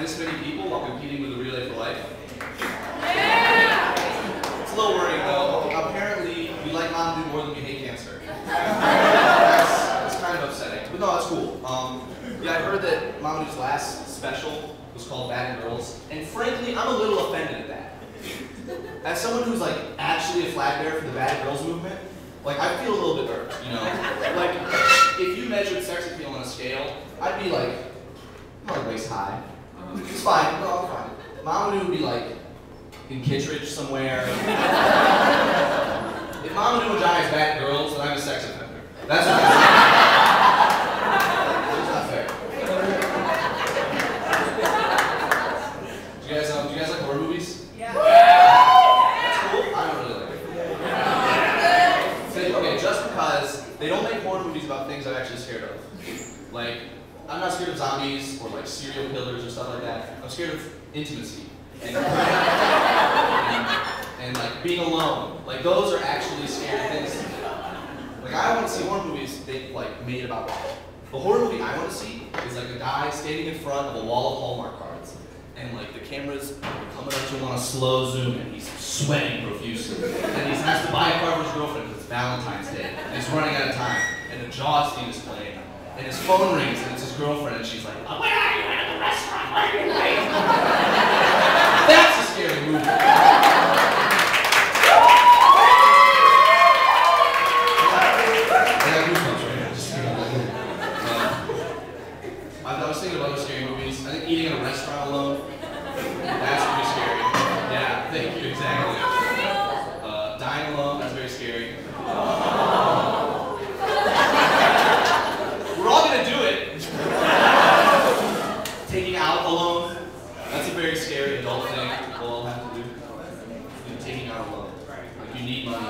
this many people while competing with a relay for life? Yeah! It's a little worrying though. Apparently, we like Mamoudou more than we hate cancer. That's kind of upsetting, but no, that's cool. Yeah, I heard that Mamoudou's last special was called Bad Girls, and frankly, I'm a little offended at that. As someone who's like actually a flag bearer for the Bad Girls movement, like I feel a little bit irked, you know? Like, if you measured sex appeal on a scale, I'd be like, I'm like waist high. It's fine, no, I'm fine. Mamoudou would be like in Kittredge somewhere. If Mamoudou and Jai is Bad Girls, then I'm a sex offender. That's what I'm saying. It's not fair. Do you guys like horror movies? Yeah. That's cool. I don't really like it. Okay, just because they don't make horror movies about things I'm actually scared of. Like, I'm not scared of zombies or like serial killers or stuff like that. I'm scared of intimacy and like being alone. Like those are actually scary things to me. Like I want to see horror movies they like made about that. The horror movie I want to see is like a guy standing in front of a wall of Hallmark cards, and like the camera's coming up to him on a slow zoom, and he's sweating profusely, and he has to buy a card for his girlfriend because it's Valentine's Day, and he's running out of time, and the Jaws theme is playing, and his phone rings, and it's his girlfriend, and she's like, "Oh, where are you? I'm at the restaurant. Where are you going?" That's a scary movie. I was thinking of other scary movies. I think eating in a restaurant alone, that's pretty scary. Yeah, thank you, exactly. Dying alone, that's very scary. We're all gonna do it. Taking out alone, that's a very scary adult thing we'll all have to do. Taking out alone. Like you need money.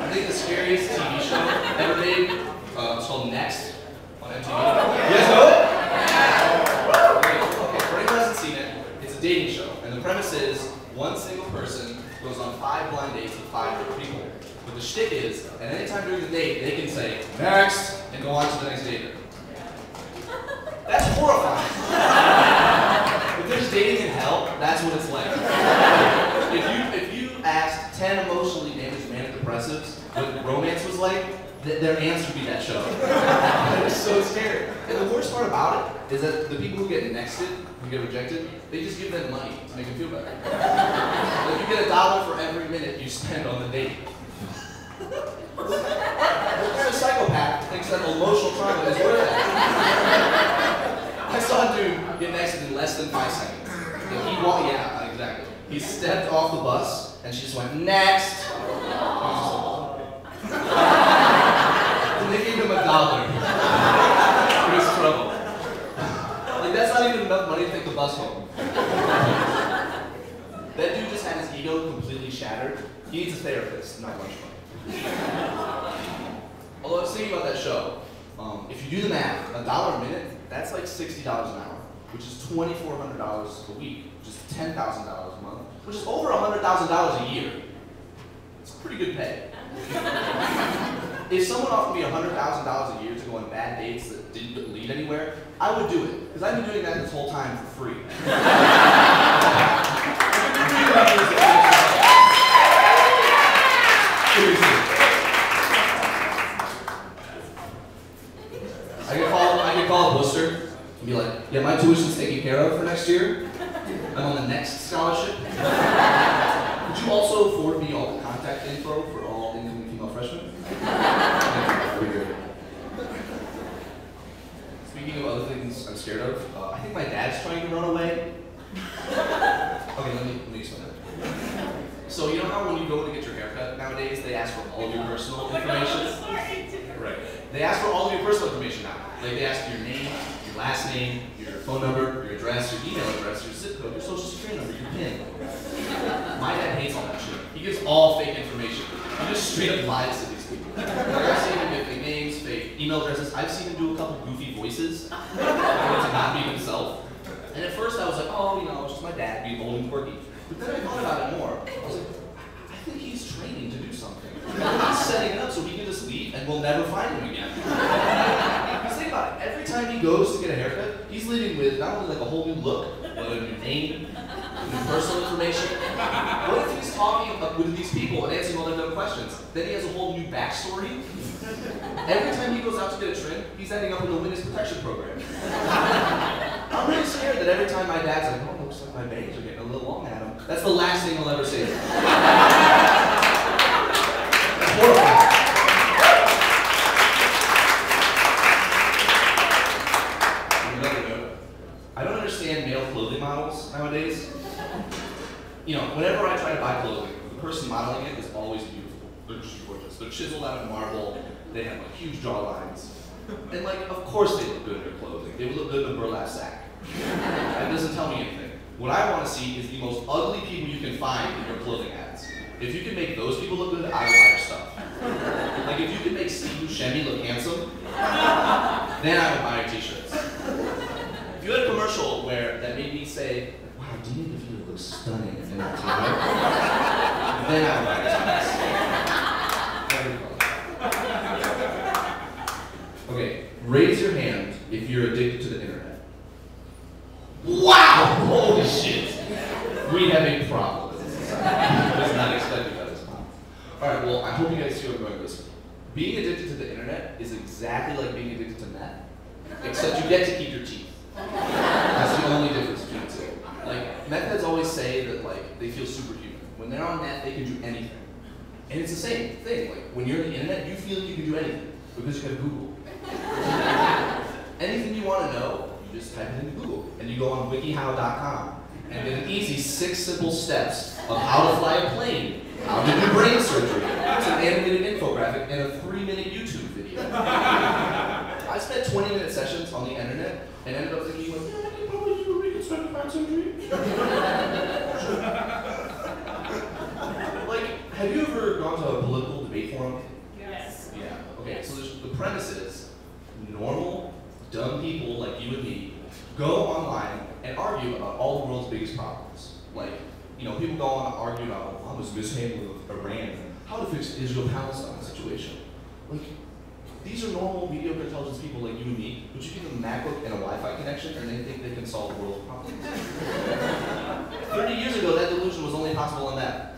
I think the scariest TV show ever made was called Next on MTV. You guys know it? Okay, for anyone who hasn't seen it, it's a dating show. And the premise is one single person goes on 5 blind dates with 5 different people. But the shtick is, at any time during the date, they can say, "Next," and go on to the next date. That's horrifying. If there's dating in hell, that's what it's like. If you asked 10 emotionally damaged manic depressives what romance was like, their answer would be that show. It's so scary. And the worst part about it is that the people who get nexted, who get rejected, they just give them money to make them feel better. Like you get $1 for every minute you spend on the date. What kind of psychopath thinks that emotional trauma is worth it? I saw a dude get nexted in less than 5 seconds. Like he walked, yeah, exactly. He stepped off the bus and she just went, "Next." And they gave him $1 for his trouble. Like that's not even enough money to take the bus home. That dude just had his ego completely shattered. He needs a therapist, not much money. Although I was thinking about that show, if you do the math, $1 a minute, that's like $60 an hour, which is $2,400 a week, which is $10,000 a month, which is over $100,000 a year. It's pretty good pay. If someone offered me $100,000 a year to go on bad dates that didn't lead anywhere, I would do it, because I've been doing that this whole time for free. I could call a booster and be like, "Yeah, my tuition's taken care of for next year. I'm on the next scholarship. Could you also forward me all the contact info for all incoming female freshmen?" Speaking of other things I'm scared of, I think my dad's trying to run away. Okay, let me explain that. So you know how when you go to get your haircut nowadays, they ask for all of your personal information? Right. They ask for all of your personal information now. Like they ask for your name, your last name, your phone number, your address, your email address, your zip code, your social security number, your PIN. My dad hates all that shit. He gives all fake information. He just straight up lies to these people. Like I've seen him give fake names, fake email addresses. I've seen him do a couple goofy voices to not be himself. And at first I was like, oh, you know, it's just my dad being old and quirky. But then I thought about it more. I was like, I think he's training to do something. He's setting it up so he can just leave and we'll never find him again. every time he goes to get a haircut, he's leaving with not only like a whole new look, but a new name, new personal information. What if he's talking with these people and answering all their dumb questions? Then he has a whole new backstory. Every time he goes out to get a trim, he's ending up in the witness protection program. I'm really scared that every time my dad's like, oh, looks like my bangs are getting a little long, Adam. That's the last thing he'll ever say to me. That's horrifying. I don't understand male clothing models nowadays. You know, whenever I try to buy clothing, the person modeling it is always beautiful. They're just gorgeous. They're chiseled out of marble. They have like huge jawlines. And like, of course they look good in their clothing. They would look good in a burlap sack. That doesn't tell me anything. What I want to see is the most ugly people you can find in your clothing ads. If you can make those people look good, I would buy your stuff. Like if you can make Steve Buscemi look handsome, then I would buy your t-shirts. If you had a commercial where that made me say, wow, Dean DeVito looks stunning in that t-shirt, then I would buy your t-shirts. Okay, raise your hand if you're addicted to the internet. Wow! Holy shit! We have a problem with this society. I was not expecting that response. Alright, well, I hope you guys see where I'm going with this. Being addicted to the internet is exactly like being addicted to meth, except you get to keep your teeth. That's the only difference between the two. Like, meth heads always say that, like, they feel superhuman. When they're on meth, they can do anything. And it's the same thing. Like, when you're on the internet, you feel like you can do anything because you have Google. Anything you want to know, you just type it into Google, and you go on wikihow.com and get an easy 6 simple steps of how to fly a plane, how to do brain surgery. It's an animated infographic and a 3-minute YouTube video. I spent 20-minute sessions on the internet and ended up thinking, like, yeah, you probably do a reconstructive heart surgery. Like, have you ever gone to a political debate forum? Yes. Yeah. Okay, so the premise is normal, dumb people like you and me go online and argue about all the world's biggest problems. Like, you know, people go on and argue about Obama's mishandling of Iran, how to fix the Israel-Palestine situation. Like, these are normal, mediocre intelligence people like you and me, but you give them a MacBook and a Wi-Fi connection and they think they can solve the world's problems. 30 years ago, that delusion was only possible on that.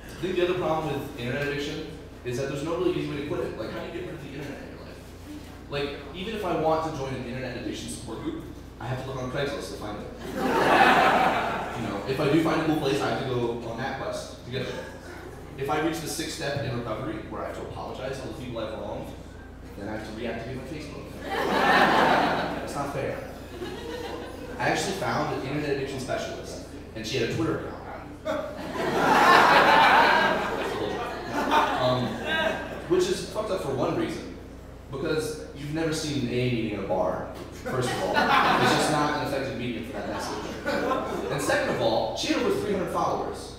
I think the other problem with internet addiction is that there's no really easy way to quit it. Like, how do you get rid of the internet in your life? Like, even if I want to join an internet addiction support group, I have to look on Craigslist to find it. You know, if I do find a cool place, I have to go on that quest to get there. If I reach the 6th step in recovery, where I have to apologize to the people I've wronged, then I have to reactivate my Facebook. That's not fair. I actually found an internet addiction specialist, and she had a Twitter account. Which is fucked up for one reason, because you've never seen an AA meeting in a bar, first of all. It's just not an effective medium for that message. And second of all, she had over 300 followers.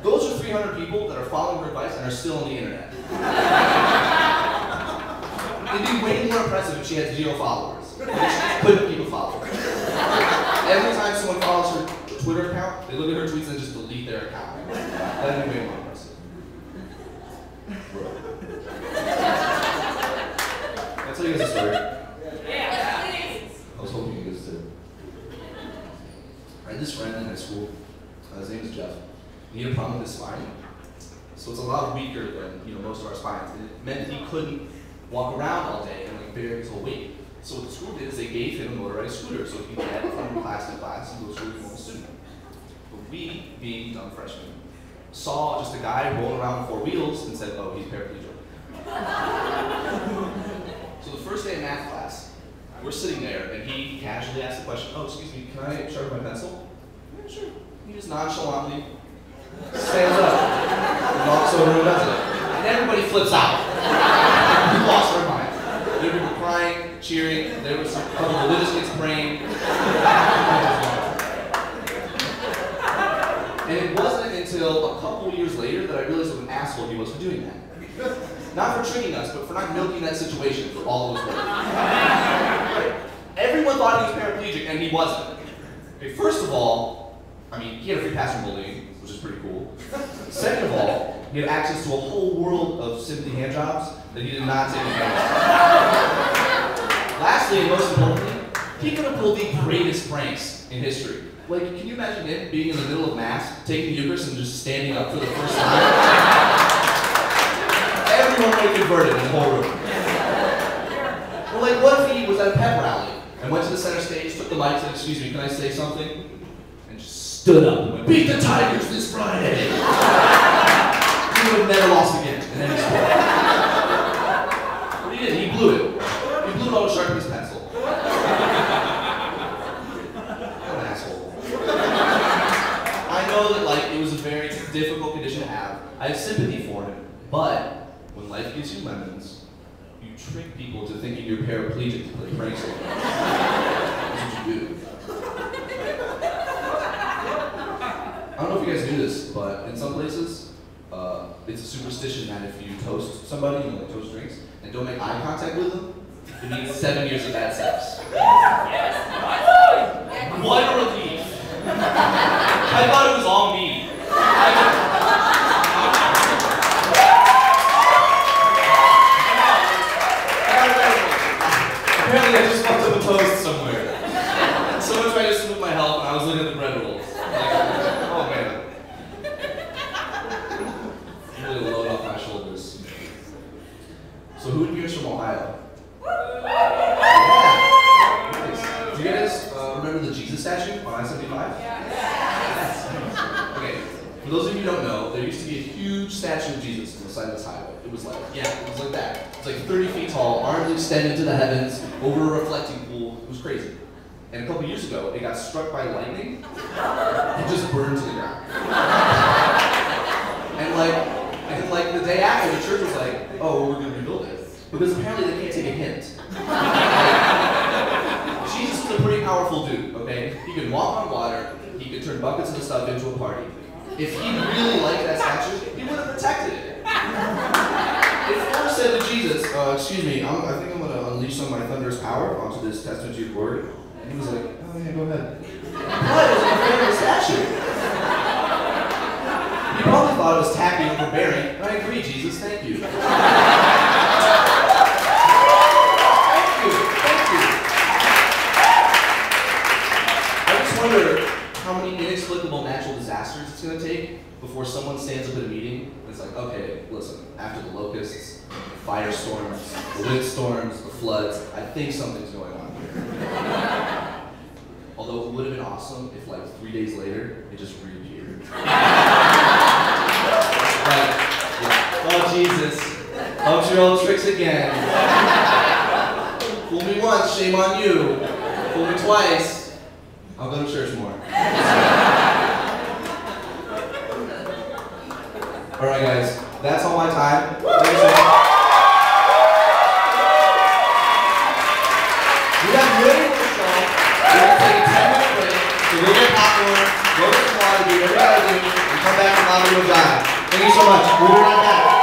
Those are 300 people that are following her advice and are still on the internet. It'd be way more impressive if she had 0 followers. But she couldn't keep a follower. Every time someone follows her Twitter account, they look at her tweets and just delete their account. That'd be way more impressive. I'll tell you guys a story. Yeah, please. I was hoping you guys did. I had this friend in high school. His name is Jeff. He had a problem with his spine. So it's a lot weaker than most of our spines. And it meant he couldn't walk around all day and like bear his whole weight. So what the school did is they gave him a motorized scooter so he could get from class to class and go to school as a normal student. But we, being dumb freshmen, saw just a guy rolling around on 4 wheels and said, oh, he's paraplegic. So the first day of math class, we're sitting there and he casually asked the question, oh, excuse me, can I sharpen my pencil? Yeah, sure. He just nonchalantly stands up and walks over and does it. And everybody flips out. We lost our mind. There were people crying, cheering, there was a couple of religious kids praying. And it wasn't until a couple years later that I realized what an asshole he was for doing that. Not for tricking us, but for not milking that situation for all it was worth. Right? Everyone thought he was paraplegic, and he wasn't. Okay, first of all, I mean, he had a free pass from bullying, which is pretty cool. Second of all, he had access to a whole world of sympathy hand jobs that he did not take advantage of. Lastly, and most importantly, he could have pulled the greatest pranks in history. Like, can you imagine him being in the middle of Mass, taking the Eucharist, and just standing up for the first time? Everyone would have converted in the whole room. Well, like, what if he was at a pep rally and went to the center stage, took the mic, and said, "Excuse me, can I say something?" And just stood up and went, "Beat the Tigers this Friday!" He would have never lost again in any sport. But he did, he blew it. He blew it all to sharpen his pencil. What an asshole. I know that, like, it was a very difficult condition to have. I have sympathy for him, but when life gives you lemons, you trick people to thinking you're paraplegic to play pranks on them. That's what you do. I don't know if you guys knew this, but in some places, it's a superstition that if you toast somebody, you know, like toast drinks, and don't make eye contact with them, it means 7 years of bad sex. What a relief. I thought it was all me. Apparently I just fucked up a toast somewhere. Someone tried to smooth my help and I was looking at the bread rolls. Like, oh man. Really load off my shoulders. So who in here is from Ohio? Yeah. Nice. Do you guys remember the Jesus statue on I-75? Yes. Okay. For those of you who don't know, there used to be a huge statue of Jesus on the side of this highway. It was like, it was like that. It was like 30 feet tall, arms extended to the heavens, over a reflecting pool. It was crazy. And a couple years ago, it got struck by lightning and just burned to the ground. And like the day after, the church was like, "Oh, we're going to rebuild it." Because apparently they can't take a hint. Jesus was a pretty powerful dude, okay? He could walk on water, he could turn buckets of stuff into a party. If he really liked that statue, he would have protected it. If Thor said to Jesus, "Excuse me, I think I'm going to unleash some of my thunderous power onto this testament to your glory," and he was like, "Oh yeah, go ahead." But it was a very statue. He probably thought it was tacky and overbearing, and I agree, Jesus, thank you. Thank you. I just wonder how many inexplicable natural disasters it's going to take before someone stands up at a meeting and it's like, "Okay, listen, after the locusts, the firestorms, the windstorms, the floods, I think something's going on here." Although it would have been awesome if, like, 3 days later, it just reappeared. Like, "Oh, Jesus, up to your old tricks again. Fool me once, shame on you. Fool me twice, I'll go to church more." All right, guys, that's all my time. We got really good show. We're going to take a 10-minute break, so go get popcorn, go get some water, do whatever you gotta do, and come back and Mamoudou will die. Thank you so much. We'll be right back.